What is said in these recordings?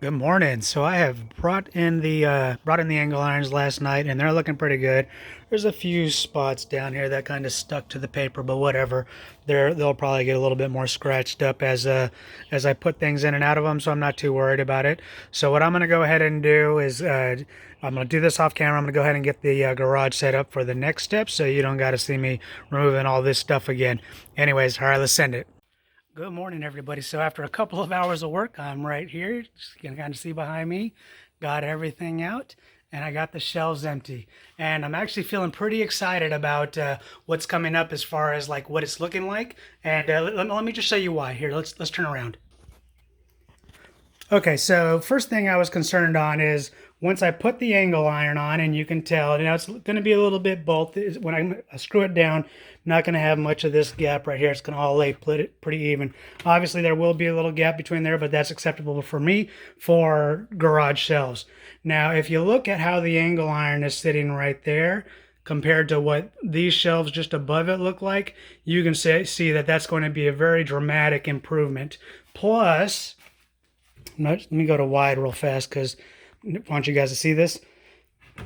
Good morning. So I have brought in the angle irons last night, and they're looking pretty good. There's a few spots down here that kind of stuck to the paper, but whatever. They'll probably get a little bit more scratched up as I put things in and out of them, so I'm not too worried about it. So what I'm gonna go ahead and do is I'm gonna do this off camera. I'm gonna go ahead and get the garage set up for the next step, so you don't got to see me removing all this stuff again. Anyways, all right, let's send it. Good morning, everybody. So after a couple of hours of work, I'm right here. Just you can kind of see behind me. Got everything out, and I got the shelves empty. And I'm actually feeling pretty excited about what's coming up as far as like what it's looking like. And let me just show you why. Here, let's turn around. Okay, so first thing I was concerned on is once I put the angle iron on, and you can tell, it's going to be a little bit bolted. When I screw it down, not going to have much of this gap right here. It's going to all lay pretty even. Obviously, there will be a little gap between there, but that's acceptable for me for garage shelves. Now, if you look at how the angle iron is sitting right there, compared to what these shelves just above it look like, you can see that that's going to be a very dramatic improvement. Plus, let me go to wide real fast because I want you guys to see this.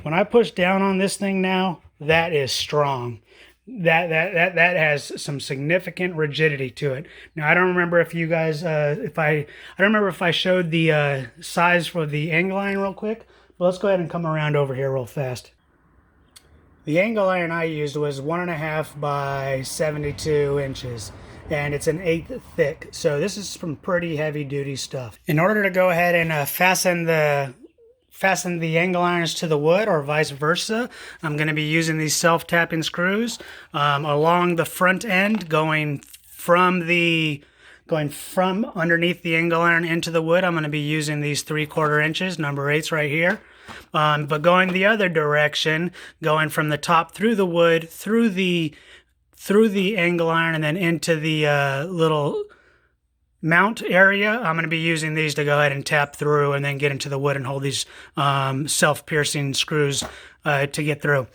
When I push down on this thing now, that is strong. That has some significant rigidity to it. Now I don't remember if you guys if I don't remember if I showed the size for the angle iron real quick, but let's go ahead and come around over here real fast. The angle iron I used was 1.5 by 72 inches, and it's an eighth thick. So this is some pretty heavy duty stuff. In order to go ahead and fasten the angle irons to the wood or vice versa, I'm going to be using these self-tapping screws along the front end, going from underneath the angle iron into the wood. I'm going to be using these 3/4 inches, number 8s right here. But going the other direction, going from the top through the wood, through the angle iron, and then into the little mount area, I'm going to be using these to go ahead and tap through and then get into the wood and hold these self-piercing screws to get through.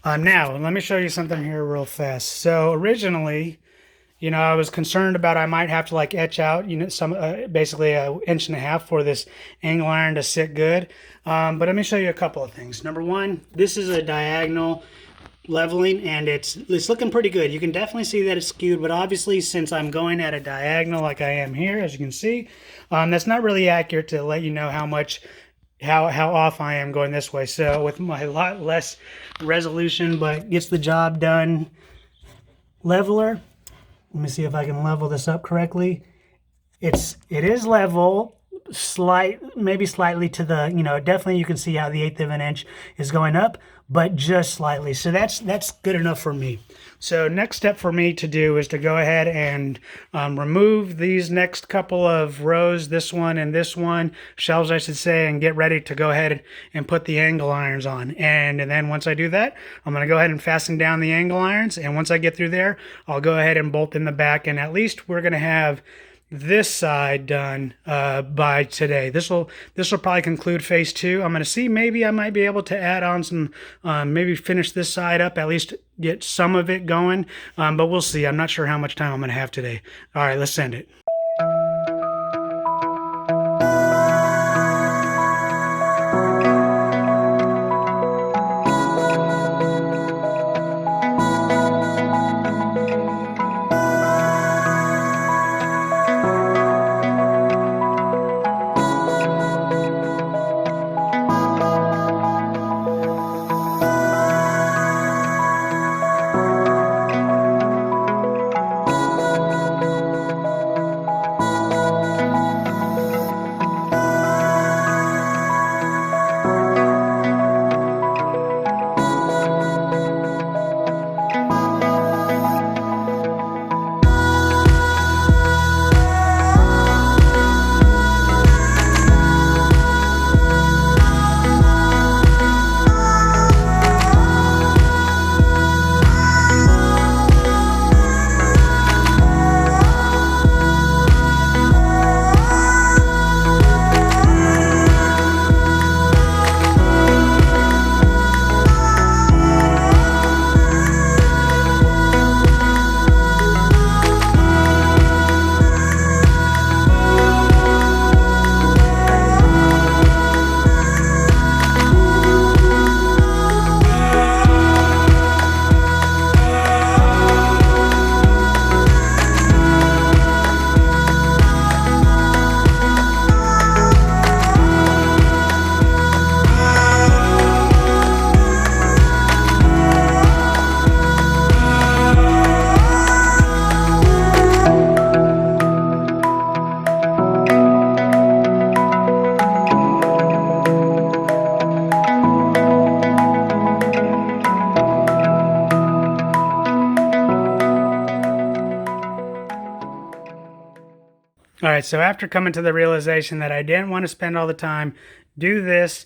Now, let me show you something here real fast. So originally, I was concerned about I might have to like etch out, some basically 1.5 inch for this angle iron to sit good. But let me show you a couple of things. Number one, this is a diagonal leveling, and it's looking pretty good. You can definitely see that it's skewed, but obviously since I'm going at a diagonal like I am here, as you can see, that's not really accurate to let you know how off I am going this way. So with my lot less resolution but gets the job done leveler, let me see if I can level this up correctly. It is level, maybe slightly to the, definitely you can see how the 1/8 of an inch is going up, but just slightly. So that's good enough for me. So next step for me to do is to go ahead and remove these next couple of rows, this one and this one, shelves I should say, and get ready to go ahead and put the angle irons on. And then once I do that, I'm going to go ahead and fasten down the angle irons. And once I get through there, I'll go ahead and bolt in the back. And at least we're going to have this side done by today. This will probably conclude phase 2. I'm going to see, maybe I might be able to add on some, maybe finish this side up, at least get some of it going, but we'll see. I'm not sure how much time I'm going to have today. All right, let's send it. All right, so after coming to the realization that I didn't want to spend all the time, do this,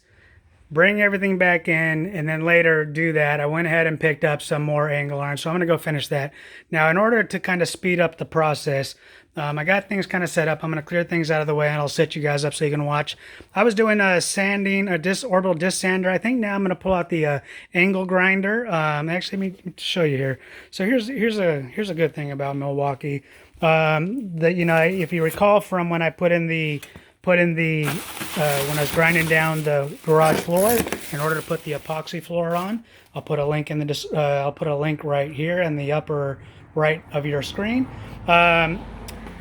bring everything back in, and then later do that, I went ahead and picked up some more angle iron. So I'm going to go finish that. Now, in order to kind of speed up the process, I got things kind of set up. I'm going to clear things out of the way, and I'll set you guys up so you can watch. I was doing sanding, a orbital disc sander. I think now I'm going to pull out the angle grinder. Actually, let me show you here. So here's a good thing about Milwaukee. That, you know, if you recall from when I put in the when I was grinding down the garage floor in order to put the epoxy floor on, I'll put a link in the I'll put a link right here in the upper right of your screen.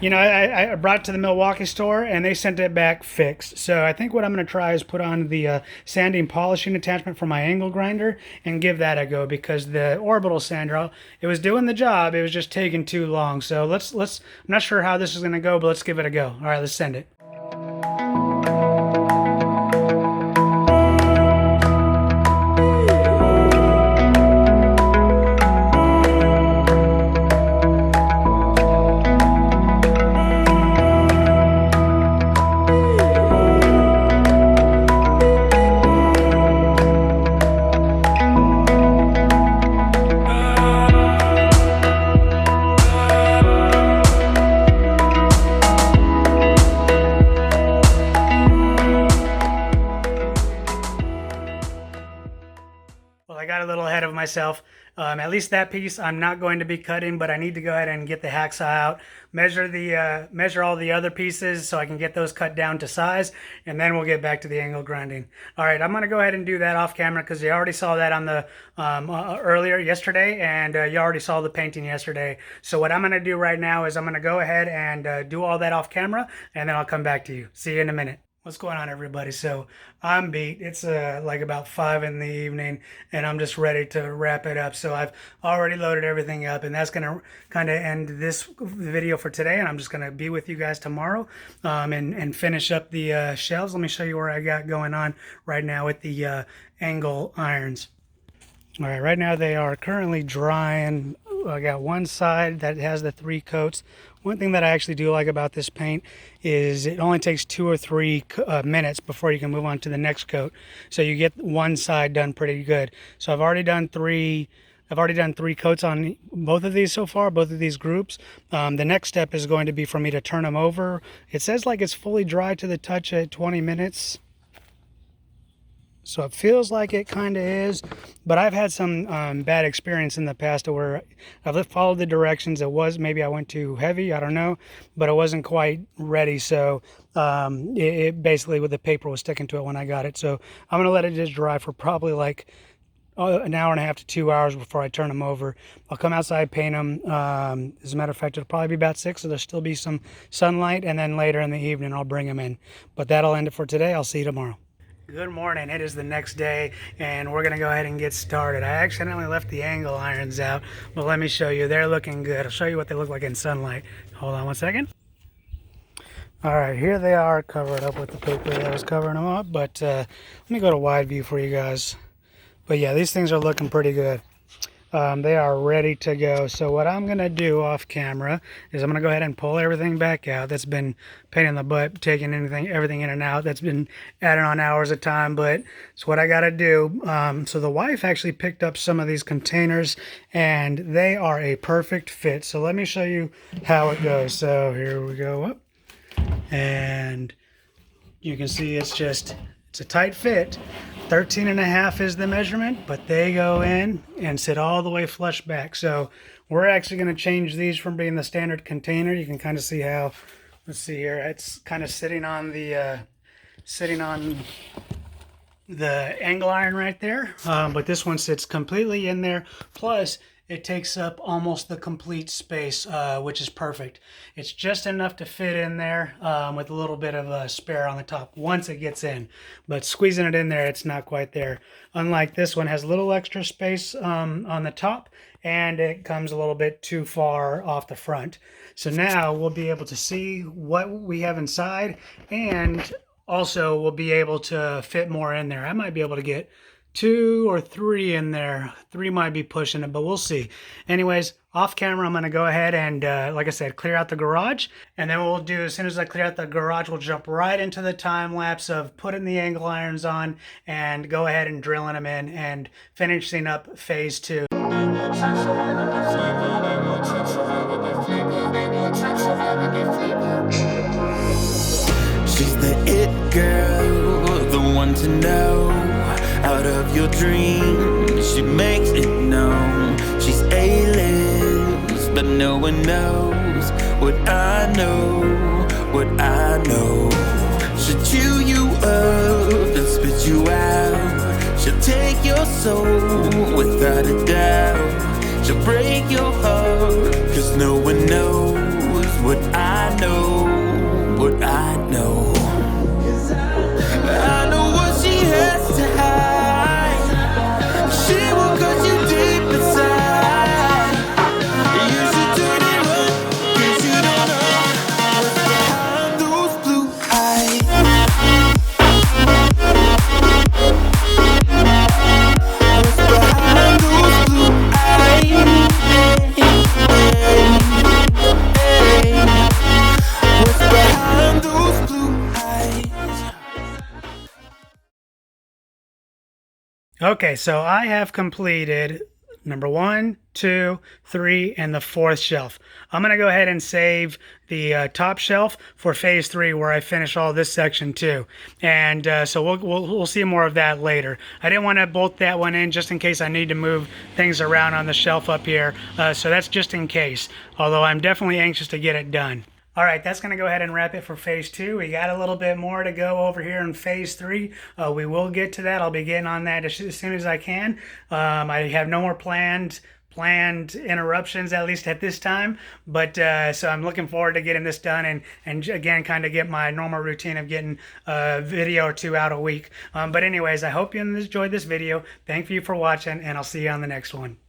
You know, I brought it to the Milwaukee store and they sent it back fixed. So I think what I'm going to try is put on the sanding polishing attachment for my angle grinder and give that a go, because the orbital sander, it was doing the job, it was just taking too long. So let's I'm not sure how this is going to go, but let's give it a go. All right, let's send it. I got a little ahead of myself. At least that piece I'm not going to be cutting, but I need to go ahead and get the hacksaw out, measure all the other pieces so I can get those cut down to size, and then we'll get back to the angle grinding. All right, I'm going to go ahead and do that off camera because you already saw that on the earlier yesterday, and you already saw the painting yesterday. So what I'm going to do right now is I'm going to go ahead and do all that off camera, and then I'll come back to you. See you in a minute. What's going on, everybody? So I'm beat. It's like about 5 in the evening, and I'm just ready to wrap it up. So I've already loaded everything up, and that's going to kind of end this video for today. And I'm just going to be with you guys tomorrow and finish up the shelves. Let me show you where I got going on right now with the angle irons. All right, right now they are currently drying. I got one side that has the 3 coats. One thing that I actually do like about this paint is it only takes 2 or 3 minutes before you can move on to the next coat. So you get one side done pretty good. So I've already done 3 coats on both of these so far, both of these groups. The next step is going to be for me to turn them over. It says like it's fully dry to the touch at 20 minutes. So it feels like it kind of is, but I've had some bad experience in the past where I've followed the directions. It was, maybe I went too heavy, I don't know, but it wasn't quite ready. So it basically, with the paper was sticking to it when I got it. So I'm going to let it just dry for probably like an hour and a half to 2 hours before I turn them over. I'll come outside, paint them. As a matter of fact, it'll probably be about 6, so there'll still be some sunlight, and then later in the evening I'll bring them in. But that'll end it for today. I'll see you tomorrow. Good morning. It is the next day, and we're going to go ahead and get started. I accidentally left the angle irons out, but let me show you. They're looking good. I'll show you what they look like in sunlight. Hold on one second. All right, here they are covered up with the paper that was covering them up, but let me go to wide view for you guys. But yeah, these things are looking pretty good. They are ready to go. So what I'm going to do off camera is I'm going to go ahead and pull everything back out. That's been pain in the butt, taking everything in and out. That's been adding on hours of time, but it's what I got to do. So the wife actually picked up some of these containers, and they are a perfect fit. So let me show you how it goes. So here we go up, and you can see it's a tight fit. 13.5 is the measurement, but they go in and sit all the way flush back. So we're actually going to change these from being the standard container. You can kind of see how, let's see here, it's kind of sitting on the angle iron right there. But this one sits completely in there. Plus, it takes up almost the complete space, which is perfect. It's just enough to fit in there with a little bit of a spare on the top once it gets in. But squeezing it in there, it's not quite there. Unlike this one, has a little extra space on the top, and it comes a little bit too far off the front. So now we'll be able to see what we have inside, and also we'll be able to fit more in there. I might be able to get 2 or 3 in there. 3 might be pushing it, but we'll see. Anyways, off camera, I'm going to go ahead and, like I said, clear out the garage. And then what we'll do, as soon as I clear out the garage, we'll jump right into the time lapse of putting the angle irons on and go ahead and drilling them in and finishing up phase 2. She's the it girl, the one to know. Out of your dreams, she makes it known. She's A-list, but no one knows what I know, what I know. She'll chew you up and spit you out. She'll take your soul without a doubt. She'll break your heart, cause no one knows what I know, what I know. I know what she has to hide. She will cut you deep inside. You should turn it up, cause you don't know what's behind those blue eyes. What's behind those blue eyes? What's behind those blue eyes? Okay, so I have completed number 1, 2, 3, and the 4th shelf. I'm going to go ahead and save the top shelf for phase 3, where I finish all this section too. And so we'll see more of that later. I didn't want to bolt that one in just in case I need to move things around on the shelf up here. So that's just in case, although I'm definitely anxious to get it done. All right, that's going to go ahead and wrap it for phase 2. We got a little bit more to go over here in phase 3. We will get to that. I'll be getting on that as soon as I can. I have no more planned interruptions, at least at this time, but so I'm looking forward to getting this done and again kind of get my normal routine of getting a video or 2 out a week. But anyways, I hope you enjoyed this video. Thank you for watching, and I'll see you on the next one.